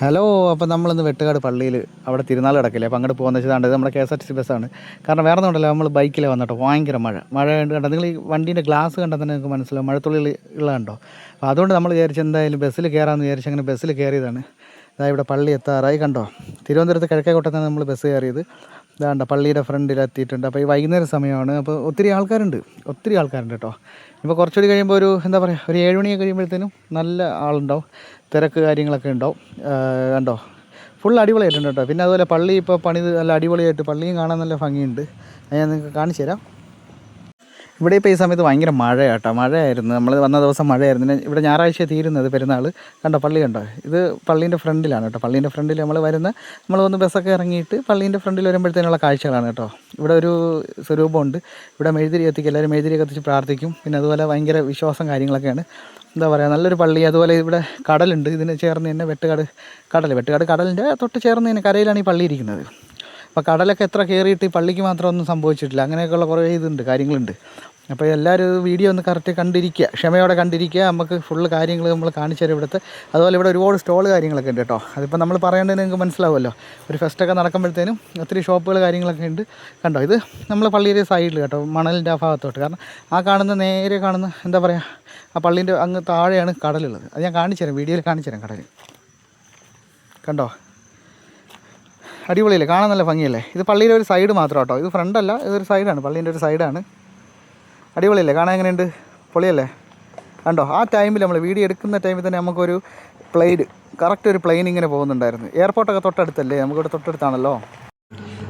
Hello. അപ്പോൾ നമ്മളിന്ന് വെട്ടുകാട് പള്ളിയിൽ അവിടെ തിരുനാൾ കിടക്കില്ലേ, അപ്പോൾ അങ്ങോട്ട് പോകുന്ന വെച്ചാൽ ഇത് നമ്മുടെ KSRTC ബസ്സാണ്. കാരണം വേറെ ഒന്നുമില്ല, നമ്മൾ ബൈക്കിൽ വന്നിട്ടോ, ഭയങ്കര മഴ കണ്ടോ. നിങ്ങൾ ഈ വണ്ടീൻ്റെ ഗ്ലാസ് കണ്ടാൽ തന്നെ നിങ്ങൾക്ക് മനസ്സിലാവും മഴത്തുള്ളിൽ ഉള്ളതുണ്ടോ. അപ്പോൾ അതുകൊണ്ട് നമ്മൾ വിചാരിച്ച് എന്തായാലും ബസ്സിൽ കയറാമെന്ന് വിചാരിച്ച് അങ്ങനെ ബസ്സിൽ കയറിയതാണ്. അതായത് ഇവിടെ പള്ളി എത്താറായി കണ്ടോ. തിരുവനന്തപുരത്ത് കിഴക്കേക്കോട്ടത്താണ് നമ്മൾ ബസ് കയറിയത്. ഇതാണ്ട പള്ളിയുടെ ഫ്രണ്ടിലെത്തിയിട്ടുണ്ട്. അപ്പോൾ ഈ വൈകുന്നേരം സമയമാണ്, അപ്പോൾ ഒത്തിരി ആൾക്കാരുണ്ട് കേട്ടോ. ഇപ്പോൾ കുറച്ചുകൂടി കഴിയുമ്പോൾ ഒരു എന്താ പറയുക, ഒരു 7 മണിയൊക്കെ കഴിയുമ്പോഴത്തേനും നല്ല ആളുണ്ടാവും, തിരക്ക് കാര്യങ്ങളൊക്കെ ഉണ്ടാവും. കണ്ടോ, ഫുൾ അടിപൊളിയായിട്ടുണ്ട് കേട്ടോ. പിന്നെ അതുപോലെ പള്ളി ഇപ്പോൾ പണിത് നല്ല അടിപൊളിയായിട്ട്, പള്ളിയും കാണാൻ നല്ല ഭംഗിയുണ്ട്. അത് ഞാൻ നിങ്ങൾക്ക് കാണിച്ചു തരാം. ഇവിടെ ഇപ്പോൾ ഈ സമയത്ത് ഭയങ്കര മഴയായിരുന്നു. നമ്മൾ വന്ന ദിവസം മഴയായിരുന്നു. പിന്നെ ഇവിടെ ഞായറാഴ്ച തീരുന്നത് പെരുന്നാൾ. കണ്ടോ പള്ളി കണ്ടോ. ഇത് പള്ളീൻ്റെ ഫ്രണ്ടിലാണ് കേട്ടോ. പള്ളീൻ്റെ ഫ്രണ്ടിൽ നമ്മൾ വന്ന് ബസ്സൊക്കെ ഇറങ്ങിയിട്ട് പള്ളീൻ്റെ ഫ്രണ്ടിൽ വരുമ്പോഴത്തേനുള്ള കാഴ്ചകളാണ് കേട്ടോ. ഇവിടെ ഒരു സ്വരൂപമുണ്ട്. ഇവിടെ മെഴുതിരി കത്തിക്കും, എല്ലാവരും മെഴുതിരി കത്തിച്ച് പ്രാർത്ഥിക്കും. പിന്നെ അതുപോലെ ഭയങ്കര വിശ്വാസം കാര്യങ്ങളൊക്കെയാണ്. എന്താ പറയുക, നല്ലൊരു പള്ളി. അതുപോലെ ഇവിടെ കടലുണ്ട്, ഇതിന് ചേർന്ന് തന്നെ വെട്ടുകാട് കടലിൻ്റെ തൊട്ട് ചേർന്ന് തന്നെ കരയിലാണ് ഈ പള്ളി ഇരിക്കുന്നത്. അപ്പോൾ കടലൊക്കെ എത്ര കയറിയിട്ട് ഈ പള്ളിക്ക് മാത്രം ഒന്നും സംഭവിച്ചിട്ടില്ല. അങ്ങനെയൊക്കെയുള്ള കുറേ കാര്യങ്ങളുണ്ട്. അപ്പോൾ എല്ലാവരും വീഡിയോ ഒന്ന് കറക്റ്റ് കണ്ടിരിക്കുക, ക്ഷമയോടെ കണ്ടിരിക്കുക. നമുക്ക് ഫുള്ള് കാര്യങ്ങൾ നമ്മൾ കാണിച്ചു തരാം ഇവിടുത്തെ. അതുപോലെ ഇവിടെ ഒരുപാട് സ്റ്റോൾ കാര്യങ്ങളൊക്കെ ഉണ്ട് കേട്ടോ. അതിപ്പോൾ നമ്മൾ പറയേണ്ടത് നിങ്ങൾക്ക് മനസ്സിലാവുമല്ലോ. ഒരു ഫെസ്റ്റൊക്കെ നടക്കുമ്പോഴത്തേനും ഒത്തിരി ഷോപ്പുകൾ കാര്യങ്ങളൊക്കെ ഉണ്ട്. കണ്ടോ, ഇത് നമ്മൾ പള്ളിയുടെ സൈഡിൽ കേട്ടോ, മണലിൻ്റെ ആ ഭാഗത്തോട്ട്. കാരണം ആ നേരെ കാണുന്ന എന്താ പറയുക, ആ പള്ളീൻ്റെ അങ്ങ് താഴെയാണ് കടലുള്ളത്. അത് ഞാൻ കാണിച്ചു തരാം, വീഡിയോയിൽ കാണിച്ചു തരാം കടൽ. കണ്ടോ, അടിപൊളിയല്ലേ, കാണാൻ നല്ല ഭംഗിയല്ലേ. ഇത് പള്ളിയുടെ ഒരു സൈഡ് മാത്രം കേട്ടോ, ഇത് ഫ്രണ്ടല്ല, ഇതൊരു സൈഡാണ്, പള്ളീൻ്റെ ഒരു സൈഡാണ്. അടിപൊളിയല്ലേ, കാണാൻ എങ്ങനെയുണ്ട്, പൊളിയല്ലേ. കണ്ടോ, ആ ടൈമിൽ നമ്മൾ വീഡിയോ എടുക്കുന്ന ടൈമിൽ തന്നെ നമുക്കൊരു കറക്റ്റ് ഒരു പ്ലെയിൻ ഇങ്ങനെ പോകുന്നുണ്ടായിരുന്നു. എയർപോർട്ടൊക്കെ തൊട്ടടുത്തല്ലേ, നമുക്കിവിടെ തൊട്ടടുത്താണല്ലോ.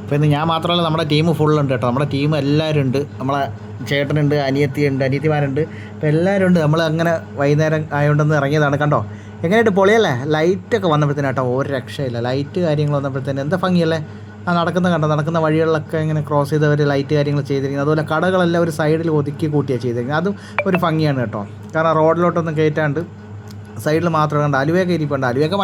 അപ്പോൾ ഇന്ന് ഞാൻ മാത്രമല്ല, നമ്മുടെ ടീം ഫുള്ളുണ്ട് കേട്ടോ. നമ്മുടെ ടീം എല്ലാവരും ഉണ്ട്. നമ്മളെ ചേട്ടനുണ്ട്, അനിയത്തിമാരുണ്ട്. അപ്പോൾ എല്ലാവരും ഉണ്ട്. നമ്മൾ അങ്ങനെ വൈകുന്നേരം ആയതുകൊണ്ടൊന്ന് ഇറങ്ങിയതാണ്. കണ്ടോ എങ്ങനെയായിട്ട്, പൊളിയല്ലേ. ലൈറ്റൊക്കെ വന്നപ്പോഴത്തേനും കേട്ടോ, ഒരു രക്ഷയില്ല. ലൈറ്റ് കാര്യങ്ങൾ വന്നപ്പോഴത്തേനും എന്താ ഭംഗിയല്ലേ. നടക്കുന്ന വഴികളിലൊക്കെ ഇങ്ങനെ ക്രോസ് ചെയ്തവർ ലൈറ്റ് കാര്യങ്ങൾ ചെയ്തിരിക്കുന്നത്. അതുപോലെ കടകളെല്ലാം ഒരു സൈഡിൽ ഒതുക്കി കൂട്ടിയാണ് ചെയ്തിരിക്കുന്നത്. അതും ഒരു ഭംഗിയാണ് കേട്ടോ. കാരണം റോഡിലോട്ടൊന്നും കയറ്റാണ്ട് സൈഡിൽ മാത്രം കണ്ട അലുവയൊക്കെ ഇരിപ്പുണ്ട്. അലുവയൊക്കെ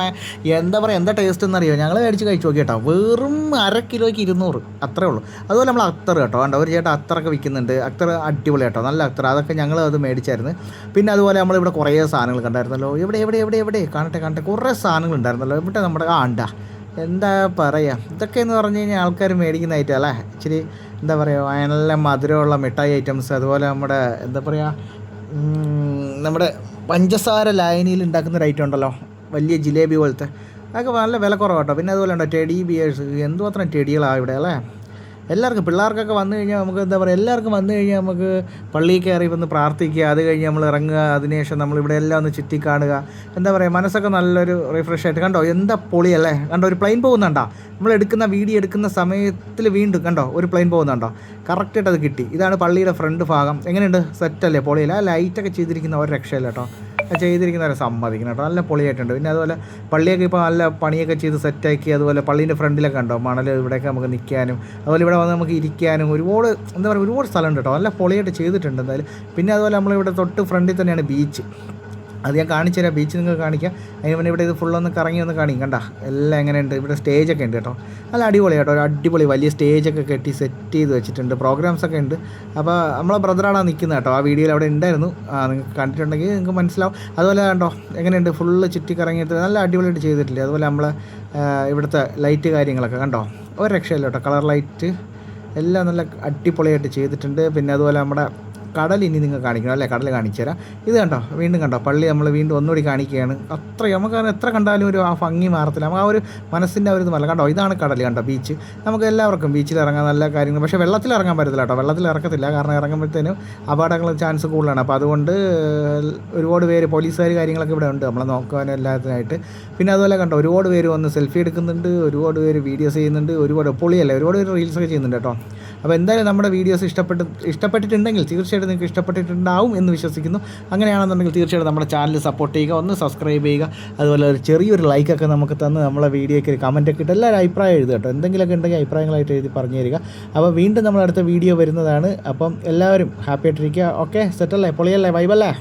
എന്താ പറയുക, എന്താ ടേസ്റ്റ് എന്നറിയോ. ഞങ്ങൾ മേടിച്ച് കഴിച്ച് നോക്കി കേട്ടോ. വെറും 1/2 കിലോയ്ക്ക് 200, അത്രേ ഉള്ളൂ. അതുപോലെ നമ്മൾ അത്തർ കേട്ടോ, കണ്ടോ ഒരു ചേട്ടൻ അത്തറൊക്കെ വിൽക്കുന്നുണ്ട്. അത്തർ അടിപൊളി കേട്ടോ, നല്ല അത്തർ. അതൊക്കെ ഞങ്ങൾ അത് മേടിച്ചായിരുന്നു. പിന്നെ അതുപോലെ നമ്മളിവിടെ കുറേ സാധനങ്ങൾ കണ്ടായിരുന്നല്ലോ. എവിടെ കാണട്ടെ കുറേ സാധനങ്ങൾ ഉണ്ടായിരുന്നല്ലോ. ഇവിടെ നമ്മുടെ എന്താ പറയുക, ഇതൊക്കെ എന്ന് പറഞ്ഞു കഴിഞ്ഞാൽ ആൾക്കാർ മേടിക്കുന്ന ഐറ്റം അല്ലേ. ഇച്ചിരി എന്താ പറയുക, നല്ല മധുരമുള്ള മിഠായി ഐറ്റംസ്. അതുപോലെ നമ്മുടെ എന്താ പറയുക, നമ്മുടെ പഞ്ചസാര ലായനിയിൽ ഉണ്ടാക്കുന്ന ഒരു ഐറ്റം ഉണ്ടല്ലോ, വലിയ ജിലേബി പോലത്തെ. അതൊക്കെ നല്ല വില കുറവാട്ടോ. പിന്നെ അതുപോലെ ഉണ്ടോ ടെഡി ബിയേഴ്സ്. എന്തുമാത്രം ടെഡികളാണ് ഇവിടെ അല്ലേ. എല്ലാവർക്കും, പിള്ളേർക്കൊക്കെ വന്നു കഴിഞ്ഞാൽ നമുക്ക് എന്താ പറയുക, എല്ലാവർക്കും വന്നു കഴിഞ്ഞാൽ നമുക്ക് പള്ളിയിൽ കയറി വന്ന് പ്രാർത്ഥിക്കുക. അത് കഴിഞ്ഞ് നമ്മൾ ഇറങ്ങുക. അതിനുശേഷം നമ്മളിവിടെ എല്ലാം ഒന്ന് ചുറ്റി കാണുക. എന്താ പറയുക, മനസ്സൊക്കെ നല്ലൊരു റിഫ്രഷ് ആയിട്ട്. കണ്ടോ എന്താ പൊളിയല്ലേ. കണ്ടോ ഒരു പ്ലെയിൻ പോകുന്നുണ്ടോ, നമ്മൾ വീഡിയോ എടുക്കുന്ന സമയത്തിൽ വീണ്ടും കണ്ടോ ഒരു പ്ലെയിൻ പോകുന്നുണ്ടോ. കറക്റ്റായിട്ട് അത് കിട്ടി. ഇതാണ് പള്ളിയുടെ ഫ്രണ്ട് ഭാഗം. എങ്ങനെയുണ്ട്, സെറ്റല്ലേ, പൊളിയല്ലേ. ആ ലൈറ്റൊക്കെ ചെയ്തിരിക്കുന്ന ഒരു രക്ഷയില്ല കേട്ടോ. ചെയ്തിരിക്കുന്നവരെ സമ്മതിക്കണം കേട്ടോ, നല്ല പൊളിയായിട്ടുണ്ട്. പിന്നെ അതുപോലെ പള്ളിയൊക്കെ ഇപ്പോൾ നല്ല പണിയൊക്കെ ചെയ്ത് സെറ്റാക്കി. അതുപോലെ പള്ളീൻ്റെ ഫ്രണ്ടിലൊക്കെ ഉണ്ടോ മണൽ, ഇവിടെയൊക്കെ നമുക്ക് നിൽക്കാനും അതുപോലെ ഇവിടെ വന്ന് നമുക്ക് ഇരിക്കാനും ഒരുപാട് എന്താ പറയുക, ഒരുപാട് സ്ഥലമുണ്ട് കേട്ടോ. നല്ല പൊളിയായിട്ട് ചെയ്തിട്ടുണ്ട് എന്തായാലും. പിന്നെ അതുപോലെ നമ്മളിവിടെ തൊട്ട് ഫ്രണ്ടിൽ തന്നെയാണ് ബീച്ച്. അത് ഞാൻ കാണിച്ചു തരാം, ബീച്ച് നിങ്ങൾക്ക് കാണിക്കാം. അതിന് മുന്നേ ഇവിടെ ഇത് ഫുള്ളൊന്ന് കറങ്ങി ഒന്ന് കാണിക്കും. കണ്ട എല്ലാം എങ്ങനെയുണ്ട്. ഇവിടെ സ്റ്റേജൊക്കെ ഉണ്ട് കേട്ടോ, നല്ല അടിപൊളി കേട്ടോ. ഒരു അടിപൊളി വലിയ സ്റ്റേജൊക്കെ കെട്ടി സെറ്റ് ചെയ്ത് വെച്ചിട്ടുണ്ട്. പ്രോഗ്രാംസൊക്കെ ഉണ്ട്. അപ്പോൾ നമ്മളെ ബ്രദറാണ് നിൽക്കുന്നത് കേട്ടോ. ആ വീഡിയോയിൽ അവിടെ ഉണ്ടായിരുന്നു. നിങ്ങൾക്ക് കണ്ടിട്ടുണ്ടെങ്കിൽ നിങ്ങൾക്ക് മനസ്സിലാവും. അതുപോലെ കണ്ടോ എങ്ങനെയുണ്ട്, ഫുള്ള് ചുറ്റി കറങ്ങിയിട്ട് നല്ല അടിപൊളിയായിട്ട് ചെയ്തിട്ടില്ലേ. അതുപോലെ നമ്മളെ ഇവിടുത്തെ ലൈറ്റ് കാര്യങ്ങളൊക്കെ കണ്ടോ, ഒരു രക്ഷയില്ല കേട്ടോ. കളർ ലൈറ്റ് എല്ലാം നല്ല അടിപൊളിയായിട്ട് ചെയ്തിട്ടുണ്ട്. പിന്നെ അതുപോലെ നമ്മുടെ കടൽ ഇനി നിങ്ങൾ കാണിക്കണം അല്ലേ, കടൽ കാണിച്ചു തരാം. ഇത് കണ്ടോ, വീണ്ടും കണ്ടോ പള്ളി നമ്മൾ വീണ്ടും ഒന്നുകൂടി കാണിക്കുകയാണ്. നമുക്ക് എത്ര കണ്ടാലും ഒരു ആ ഭംഗി മാറത്തില്ല. നമുക്ക് ആ ഒരു മനസ്സിൻ്റെ ഒരു ഇത് മല്ല. കണ്ടോ ഇതാണ് കടൽ, കണ്ടോ ബീച്ച്. നമുക്ക് എല്ലാവർക്കും ബീച്ചിൽ ഇറങ്ങാൻ നല്ല കാര്യങ്ങൾ. പക്ഷേ വെള്ളത്തിൽ ഇറങ്ങാൻ പറ്റത്തില്ല കേട്ടോ, വെള്ളത്തിൽ ഇറക്കത്തില്ല. കാരണം ഇറങ്ങുമ്പോഴത്തേനും അപകടങ്ങൾ ചാൻസ് കൂടുതലാണ്. അപ്പോൾ അതുകൊണ്ട് ഒരുപാട് പേര് പോലീസുകാർ കാര്യങ്ങളൊക്കെ ഇവിടെ ഉണ്ട് നമ്മളെ നോക്കാനും എല്ലാത്തിനായിട്ട്. പിന്നെ അതുപോലെ കണ്ടോ ഒരുപാട് പേര് വന്ന് സെൽഫി എടുക്കുന്നുണ്ട്, ഒരുപാട് പേര് വീഡിയോസ് ചെയ്യുന്നുണ്ട്. ഒരുപാട് പൊളിയല്ലേ, ഒരുപാട് പേര് റീൽസൊക്കെ ചെയ്യുന്നുണ്ട് കേട്ടോ. അപ്പോൾ എന്തായാലും നമ്മുടെ വീഡിയോസ് ഇഷ്ടപ്പെട്ടിട്ടുണ്ടെങ്കിൽ തീർച്ചയായിട്ടും നിങ്ങൾക്ക് ഇഷ്ടപ്പെട്ടിട്ടുണ്ടാവും എന്ന് വിശ്വസിക്കുന്നു. അങ്ങനെയാണെന്നുണ്ടെങ്കിൽ തീർച്ചയായിട്ടും നമ്മുടെ ചാനൽ സപ്പോർട്ട് ചെയ്യുക, ഒന്ന് സബ്സ്ക്രൈബ് ചെയ്യുക. അതുപോലെ ഒരു ചെറിയൊരു ലൈക്കൊക്കെ നമുക്ക് തന്ന് നമ്മളെ വീഡിയോയ്ക്ക് ഒരു കമൻറ്റൊക്കെ ഇട്ട് എല്ലാവരും അഭിപ്രായം എഴുതുക കേട്ടോ. എന്തെങ്കിലുമൊക്കെ ഉണ്ടെങ്കിൽ അഭിപ്രായങ്ങളായിട്ട് എഴുതി പറഞ്ഞു തരിക. അപ്പോൾ വീണ്ടും നമ്മളടുത്ത വീഡിയോ വരുന്നതാണ്. അപ്പം എല്ലാവരും ഹാപ്പി ആയിട്ടിരിക്കുക. ഓക്കെ, സെറ്റല്ലേ, പൊളിയല്ലേ, വൈബല്ലേ.